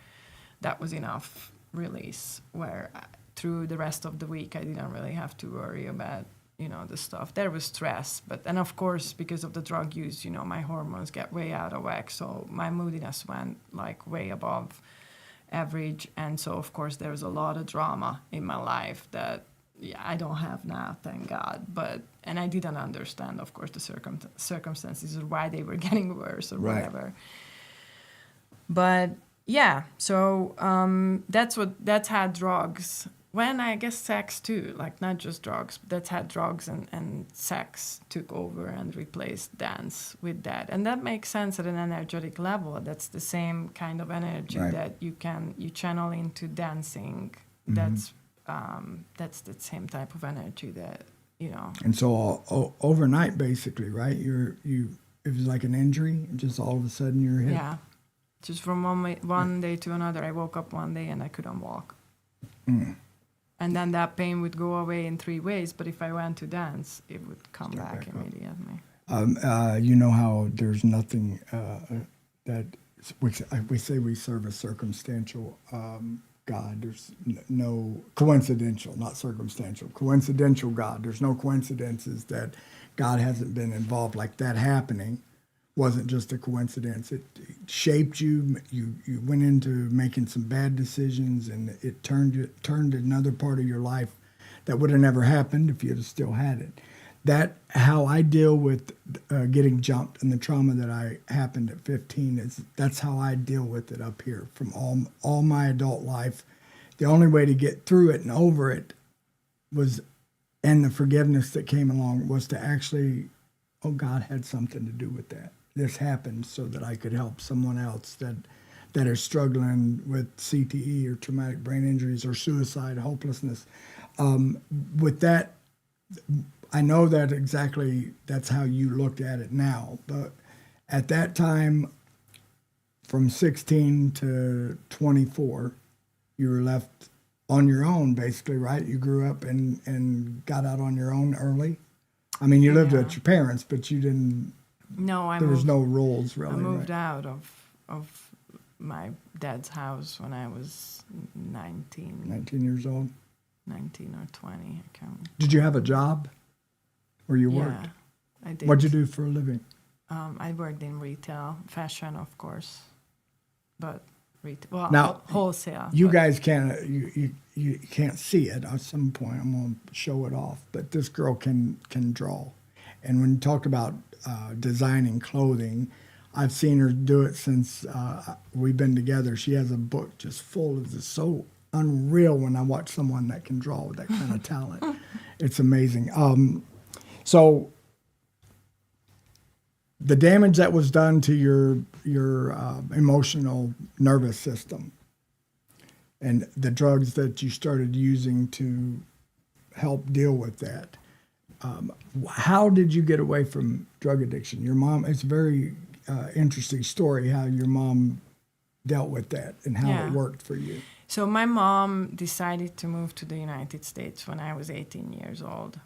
that was enough release where through the rest of the week, I didn't really have to worry about, the stuff. There was stress. And of course, because of the drug use, my hormones get way out of whack. So my moodiness went like way above average. And so, of course, there was a lot of drama in my life that, I don't have now, thank God. And I didn't understand, of course, the circumstances or why they were getting worse or Right. whatever. But yeah, so that's how drugs, when I guess sex too, like not just drugs, but that's how drugs and sex took over and replaced dance with that. And that makes sense at an energetic level. That's the same kind of energy Right. that you channel into dancing. That's the same type of energy that, And so overnight, basically, right? It was like an injury, just all of a sudden you're hit. yeah. Just from one day to another, I woke up one day and I couldn't walk. And then that pain would go away in 3 ways, but if I went to dance, it would come back immediately. You know how there's nothing that we say we serve a circumstantial God. There's no coincidental, not circumstantial, coincidental God. There's no coincidences that God hasn't been involved. Like that happening wasn't just a coincidence. It shaped you. You went into making some bad decisions, and it turned another part of your life that would have never happened if you'd have still had it. That how I deal with getting jumped and the trauma that I happened at 15 that's how I deal with it up here from all my adult life. The only way to get through it and over it and the forgiveness that came along was to actually, God had something to do with that. This happened so that I could help someone else that is struggling with CTE or traumatic brain injuries or suicide, hopelessness. With that, I know that exactly that's how you looked at it now. But at that time, from 16 to 24, you were left on your own, basically, right? You grew up and got out on your own early. I mean, you lived with your parents, but you didn't. No, there was no rules, really. I moved right? out of my dad's house when I was 19. 19 years old? 19 or 20, I can't. Did you have a job where you worked? Yeah, I did. What'd you do for a living? I worked in retail, fashion, of course, but retail. Well, Now, wholesale. You guys can't you can't see it. At some point, I'm going to show it off. But this girl can draw, and when you talk about designing clothing, I've seen her do it since we've been together. She has a book just full of this. So unreal when I watch someone that can draw with that kind of talent. It's amazing. So the damage that was done to your emotional nervous system and the drugs that you started using to help deal with that, how did you get away from drug addiction? Your mom, it's a very interesting story how your mom dealt with that and how it worked for you. So my mom decided to move to the United States when I was 18 years old.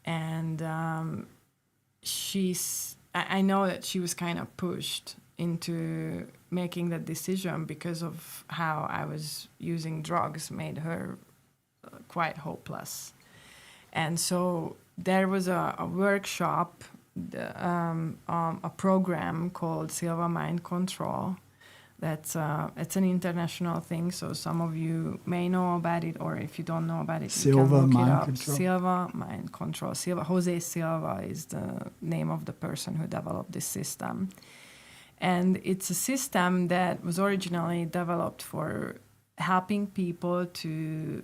And I know that she was kind of pushed into making that decision because of how I was using drugs made her quite hopeless. And so there was a workshop, a program called Silva Mind Control. It's an international thing, so some of you may know about it, or if you don't know about it, you can look it up. Silva Mind Control. Jose Silva is the name of the person who developed this system. And it's a system that was originally developed for helping people to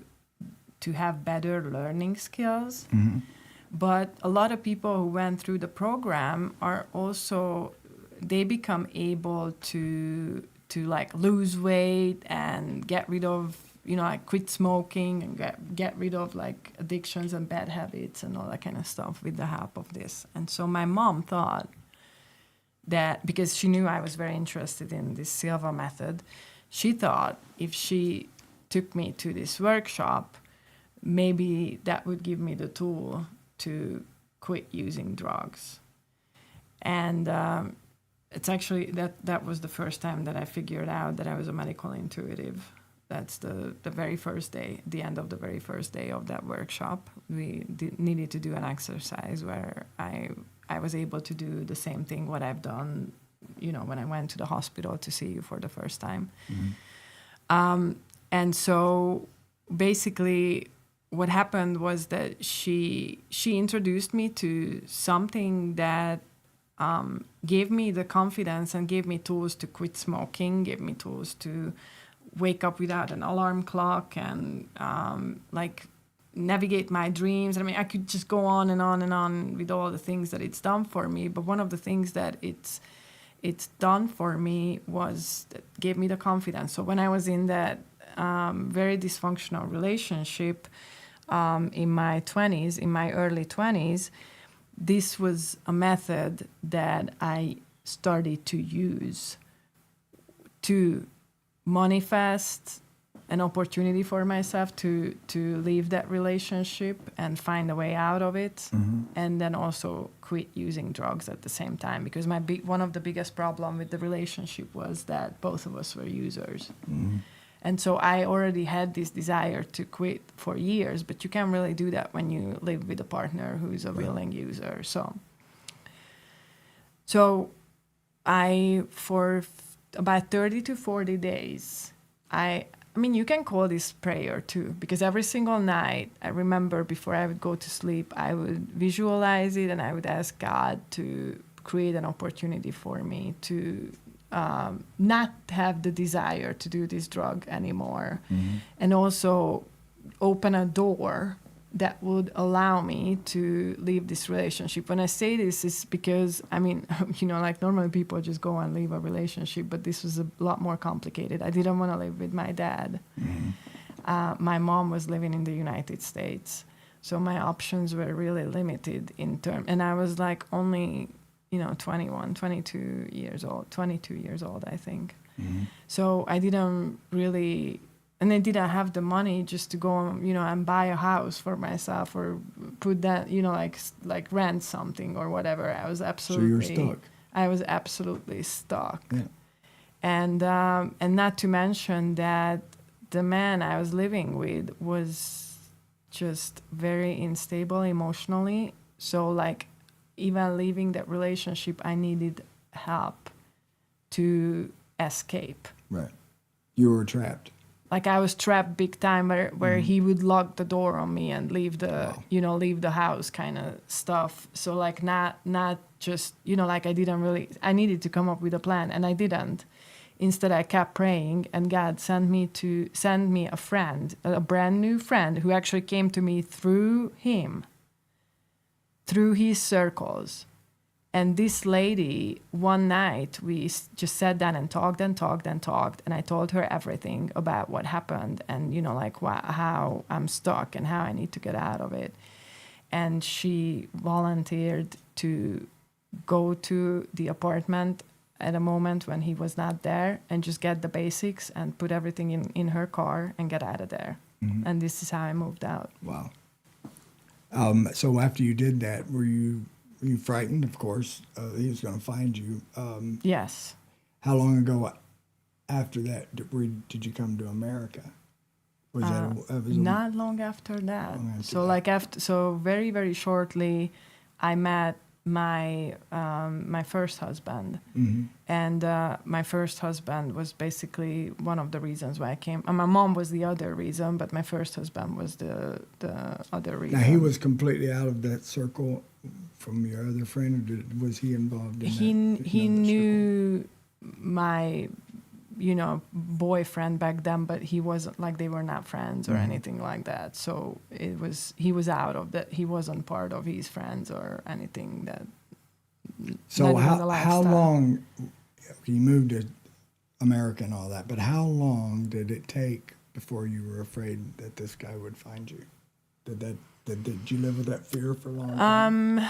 have better learning skills. Mm-hmm. But a lot of people who went through the program are also, they become able to like lose weight and get rid of, like quit smoking and get rid of like addictions and bad habits and all that kind of stuff with the help of this. And so my mom thought that, because she knew I was very interested in this Silva method, she thought if she took me to this workshop, maybe that would give me the tool to quit using drugs. And it's actually that was the first time that I figured out that I was a medical intuitive. That's the very first day, the end of the very first day of that workshop. We needed to do an exercise where I was able to do the same thing what I've done, when I went to the hospital to see you for the first time. And so basically what happened was that she introduced me to something that gave me the confidence and gave me tools to quit smoking, gave me tools to wake up without an alarm clock and navigate my dreams. I mean, I could just go on and on and on with all the things that it's done for me. But one of the things that it's done for me was that gave me the confidence. So when I was in that very dysfunctional relationship in my 20s, in my early 20s, this was a method that I started to use to manifest an opportunity for myself to leave that relationship and find a way out of it, and then also quit using drugs at the same time, because one of the biggest problem with the relationship was that both of us were users. And so I already had this desire to quit for years, but you can't really do that when you live with a partner who's a willing user. So for about 30 to 40 days, I mean, you can call this prayer too, because every single night, I remember before I would go to sleep, I would visualize it and I would ask God to create an opportunity for me to not have the desire to do this drug anymore, and also open a door that would allow me to leave this relationship. When I say this, is because, I mean, normally people just go and leave a relationship, but this was a lot more complicated. I didn't want to live with my dad. My mom was living in the United States, so my options were really limited and I was like only 22 years old, I think. So I didn't really, and I didn't have the money just to go, and buy a house for myself or put that, like rent something or whatever. I was absolutely, so you were stuck. I was absolutely stuck. Yeah. And not to mention that the man I was living with was just very unstable emotionally. So even leaving that relationship, I needed help to escape. Right. You were trapped. I was trapped big time where he would lock the door on me and leave the house kind of stuff. So not just, I needed to come up with a plan and I didn't. Instead, I kept praying and God sent me a friend, a brand new friend who actually came to me through his circles. And this lady, one night, we just sat down and talked and talked and talked. And I told her everything about what happened and, how I'm stuck and how I need to get out of it. And she volunteered to go to the apartment at a moment when he was not there and just get the basics and put everything in her car and get out of there. And this is how I moved out. Wow. So after you did that, were you frightened? Of course, he was going to find you. Yes. How long ago after that did you come to America? Was not long after that. So very, very shortly, I met my first husband, and my first husband was basically one of the reasons why I came. My mom was the other reason, but my first husband was the other reason. Now he was completely out of that circle from your other friend, or was he involved in that? He knew my boyfriend back then, but he wasn't they were not friends or anything like that. So he was out of that. He wasn't part of his friends or anything that. So how long? You moved to America and all that, but how long did it take before you were afraid that this guy would find you? Did you live with that fear for a long time?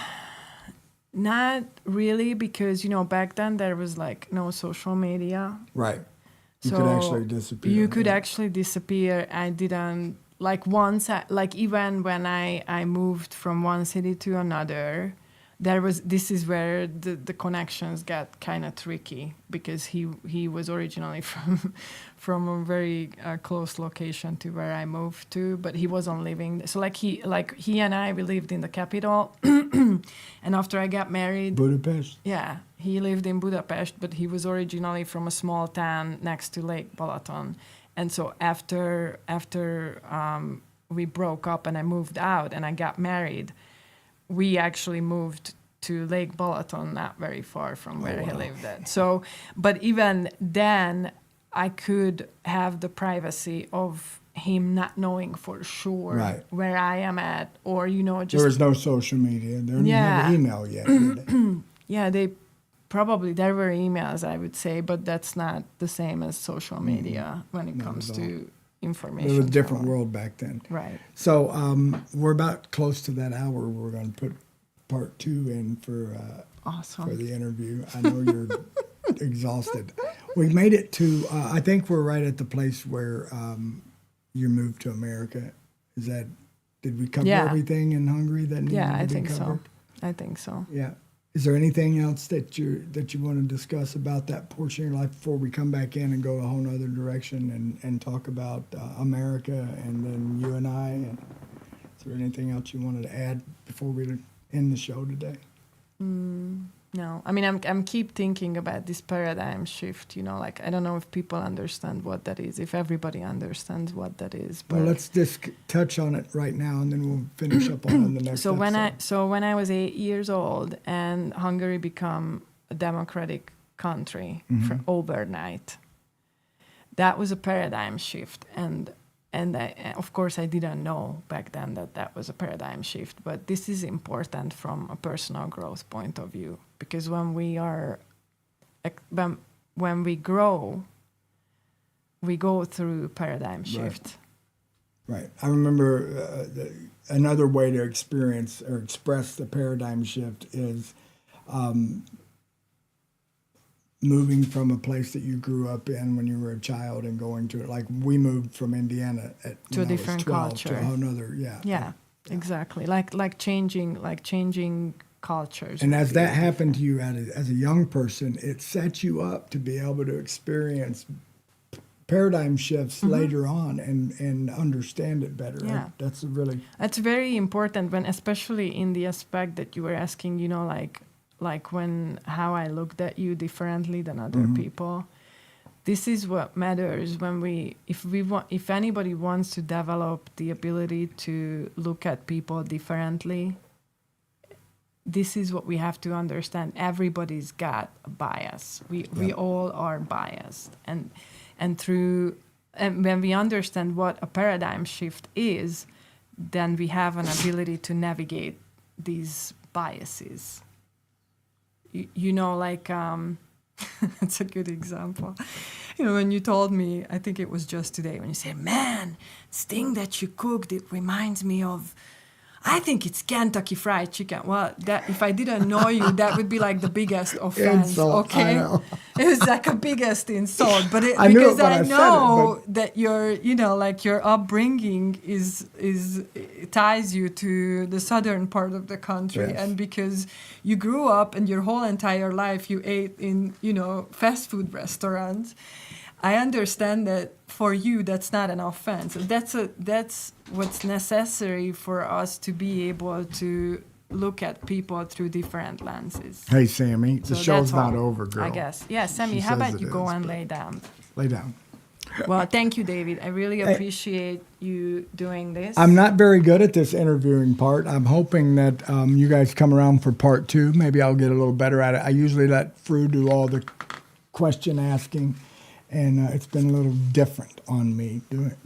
Not really, because back then there was no social media. Right. You So could actually disappear. You could actually disappear. I didn't like like even when I moved from one city to another, this is where the connections got kind of tricky, because he was originally from a very close location to where I moved to, but he wasn't living. So he and I, we lived in the capital, and after I got married, Budapest. yeah, he lived in Budapest, but he was originally from a small town next to Lake Balaton. And so after we broke up and I moved out and I got married, we actually moved to Lake Balaton, not very far from where he lived at. So, but even then, I could have the privacy of him not knowing for sure where I am at, or, just... There was no social media. There didn't have email yet, did they? Yeah, there were emails, I would say, but that's not the same as social media when it comes to information. It was a different world back then. Right. So we're about close to that hour. We're going to put part 2 in for the interview. I know you're exhausted. We made it to, I think we're right at the place where you moved to America. Did we cover everything in Hungary that needed to be covered? I think so. Yeah. Is there anything else that you want to discuss about that portion of your life before we come back in and go a whole other direction and talk about America and then you and I? And is there anything else you wanted to add before we end the show today? No, I mean, I'm keep thinking about this paradigm shift, like, I don't know if people understand what that is, if everybody understands what that is. But well, let's just touch on it right now, and then we'll finish up on the next episode. When I was 8 years old and Hungary became a democratic country for overnight, that was a paradigm shift. And of course, I didn't know back then that was a paradigm shift. But this is important from a personal growth point of view, because when we grow, we go through paradigm shift. Right. I remember another way to experience or express the paradigm shift is moving from a place that you grew up in when you were a child and going to it. Like, we moved from Indiana to a different culture. To a whole nother, exactly. Like changing cultures. And as that happened to you as a young person, it set you up to be able to experience paradigm shifts later on and understand it better. Yeah. That's very important, when, especially in the aspect that you were asking, like how I looked at you differently than other people. This is what matters if anybody wants to develop the ability to look at people differently. This is what we have to understand. Everybody's got a bias. We all are biased, and when we understand what a paradigm shift is, then we have an ability to navigate these biases. It's a good example. When you told me, I think it was just today, when you said, "Man, this thing that you cooked, it reminds me of, I think it's Kentucky Fried Chicken." Well, that if I didn't know you, that would be like the biggest offense. Insult, okay, I know. It was like a biggest insult. But I knew it when I I said know it, that your upbringing it ties you to the southern part of the country, yes. and because you grew up and your whole entire life you ate in fast food restaurants. I understand that for you, that's not an offense. That's what's necessary for us to be able to look at people through different lenses. Hey, Sammy, the show's not over, girl. I guess. Yeah, Sammy, how about you go and lay down? Lay down. Well, thank you, David. I really appreciate you doing this. I'm not very good at this interviewing part. I'm hoping that you guys come around for part 2. Maybe I'll get a little better at it. I usually let Fru do all the question asking. And it's been a little different on me doing,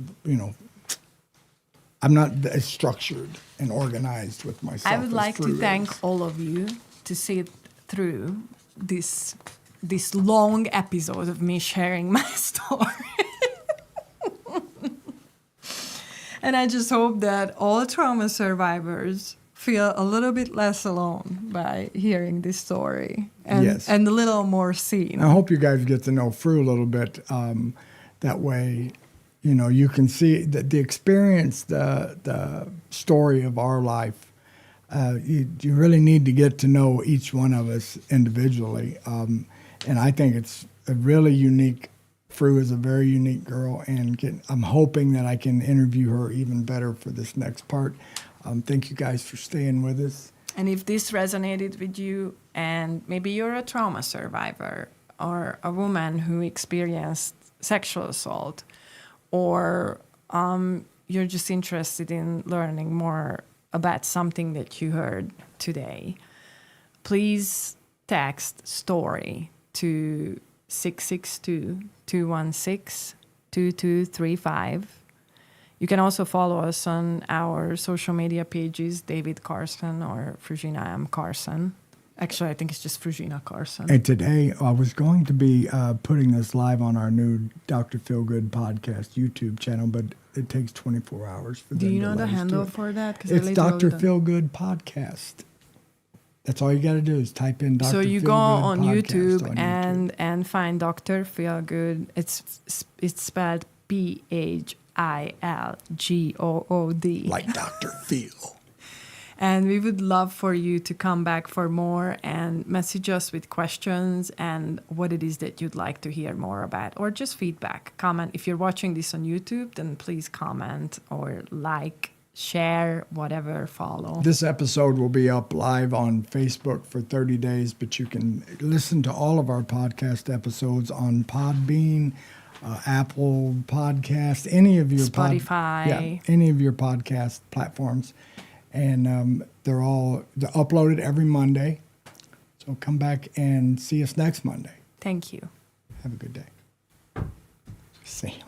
I'm not as structured and organized with myself. I would like to thank all of you to sit through this long episode of me sharing my story. And I just hope that all trauma survivors feel a little bit less alone by hearing this story and a little more seen. I hope you guys get to know Fru a little bit. That way You know, you can see the experience, the story of our life. You really need to get to know each one of us individually. And I think it's a really unique. Fru is a very unique girl, and I'm hoping that I can interview her even better for this next part. Thank you guys for staying with us. And if this resonated with you, and maybe you're a trauma survivor or a woman who experienced sexual assault, or you're just interested in learning more about something that you heard today, please text STORY to 662-216-2235. You can also follow us on our social media pages, David Carson or Fruzsina M. Carson. Actually, I think it's just Fruzsina Carson. And today I was going to be putting this live on our new Dr. PhilGood podcast YouTube channel, but it takes 24 hours for them. Do you know to the let us handle do it. for that? It's Dr. PhilGood podcast. That's all you got to do is type in Dr. So you PhilGood go on podcast YouTube, on and find Dr. PhilGood. It's spelled PhilGood. Like Dr. Phil. And we would love for you to come back for more and message us with questions and what it is that you'd like to hear more about, or just feedback. Comment. If you're watching this on YouTube, then please comment or like, share, whatever, follow. This episode will be up live on Facebook for 30 days, but you can listen to all of our podcast episodes on Podbean, Apple Podcast, any of your Spotify. any of your podcast platforms. And they're uploaded every Monday. So come back and see us next Monday. Thank you. Have a good day. See you.